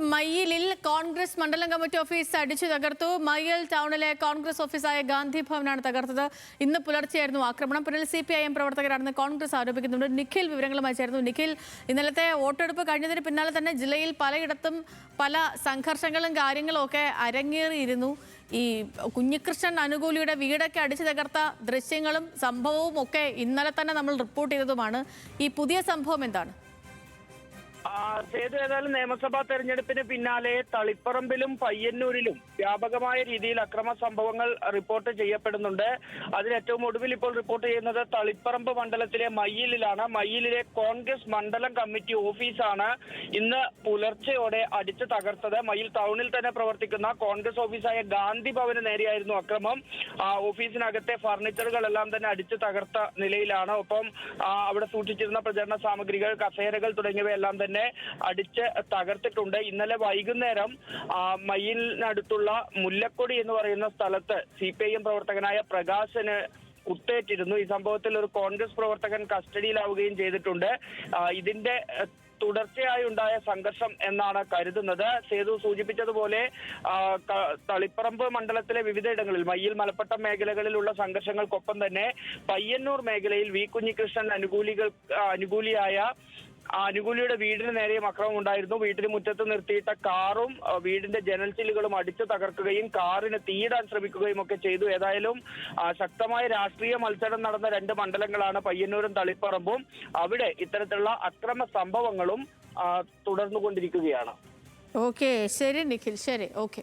മയ്യിലിൽ കോൺഗ്രസ് മണ്ഡലം committee office അടിച്ചു തകർത്തു. മയ്യിൽ ടൗണിലെ കോൺഗ്രസ് ഓഫീസായ ഗാന്ധി ഭവനാണ് തകർത്തത്. ഇന്ന് പുലർച്ചെയായിരുന്നു ആക്രമണം. പിന്നിൽ CPIM പ്രവർത്തകരാണെന്ന് കോൺഗ്രസ് ആരോപിക്കുന്നുണ്ട്. നിഖിൽ വിവരങ്ങളുമായി ചേർന്നു. നിഖിൽ, ഇന്നലത്തെ വോട്ടെടുപ്പ് കഴിഞ്ഞതിന് പിന്നാലെ തന്നെ ജില്ലയിൽ പലയിടത്തും പല സംഘർഷങ്ങളും കാര്യങ്ങളും ഒക്കെ അരങ്ങേറിയിരുന്നു. ഈ കുഞ്ഞികൃഷ്ണൻ അനുകൂലിയുടെ വീടൊക്കെ അടിച്ചു തകർത്ത ദൃശ്യങ്ങളും സംഭവവും ഒക്കെ ഇന്നലെ തന്നെ നമ്മൾ റിപ്പോർട്ട് ചെയ്തതുമാണ്. ഈ പുതിയ സംഭവം എന്താണ്? ഏതായാലും നിയമസഭാ തെരഞ്ഞെടുപ്പിന് പിന്നാലെ തളിപ്പറമ്പിലും പയ്യന്നൂരിലും വ്യാപകമായ രീതിയിൽ അക്രമ സംഭവങ്ങൾ റിപ്പോർട്ട് ചെയ്യപ്പെടുന്നുണ്ട്. അതിൽ ഏറ്റവും ഒടുവിൽ ഇപ്പോൾ റിപ്പോർട്ട് ചെയ്യുന്നത് തളിപ്പറമ്പ് മണ്ഡലത്തിലെ മയ്യിലിലാണ്. മയ്യിലിലെ കോൺഗ്രസ് മണ്ഡലം കമ്മിറ്റി ഓഫീസാണ് ഇന്ന് പുലർച്ചെയോടെ അടിച്ചു തകർത്തത്. മയ്യിൽ ടൗണിൽ തന്നെ പ്രവർത്തിക്കുന്ന കോൺഗ്രസ് ഓഫീസായ ഗാന്ധി ഭവന് നേരെയായിരുന്നു അക്രമം. ഓഫീസിനകത്തെ ഫർണിച്ചറുകളെല്ലാം തന്നെ അടിച്ചു തകർത്ത നിലയിലാണ്. ഒപ്പം അവിടെ സൂക്ഷിച്ചിരുന്ന പ്രചരണ സാമഗ്രികൾ, കസേരകൾ തുടങ്ങിയവയെല്ലാം തന്നെ അടിച്ച് തകർത്തിട്ടുണ്ട്. ഇന്നലെ വൈകുന്നേരം മയ്യിലിനടുത്തുള്ള മുല്ലക്കൊടി എന്ന് പറയുന്ന സ്ഥലത്ത് CPIM പ്രവർത്തകനായ പ്രകാശന് കുത്തേറ്റിരുന്നു. ഈ സംഭവത്തിൽ ഒരു കോൺഗ്രസ് പ്രവർത്തകൻ കസ്റ്റഡിയിലാവുകയും ചെയ്തിട്ടുണ്ട്. ഇതിന്റെ തുടർച്ചയായി ഉണ്ടായ സംഘർഷം എന്നാണ് കരുതുന്നത്. സേതു സൂചിപ്പിച്ചതുപോലെ തളിപ്പറമ്പ് മണ്ഡലത്തിലെ വിവിധയിടങ്ങളിൽ മയ്യിൽ, മലപ്പട്ടം മേഖലകളിലുള്ള സംഘർഷങ്ങൾക്കൊപ്പം തന്നെ പയ്യന്നൂർ മേഖലയിൽ വി കുഞ്ഞികൃഷ്ണൻ അനുകൂലിയുടെ വീടിന് നേരെയും അക്രമം ഉണ്ടായിരുന്നു. വീട്ടിന് മുറ്റത്ത് നിർത്തിയിട്ട കാറും വീടിന്റെ ജനൽ ചില്ലുകളും അടിച്ചു തകർക്കുകയും കാറിന് തീയിടാൻ ശ്രമിക്കുകയും ഒക്കെ ചെയ്തു. ഏതായാലും ശക്തമായ രാഷ്ട്രീയ മത്സരം നടന്ന രണ്ട് മണ്ഡലങ്ങളാണ് പയ്യന്നൂരും തളിപ്പറമ്പും. അവിടെ ഇത്തരത്തിലുള്ള അക്രമ സംഭവങ്ങളും തുടർന്നുകൊണ്ടിരിക്കുകയാണ്. ഓക്കെ, ശരി നിഖിൽ, ശരി, ഓക്കെ.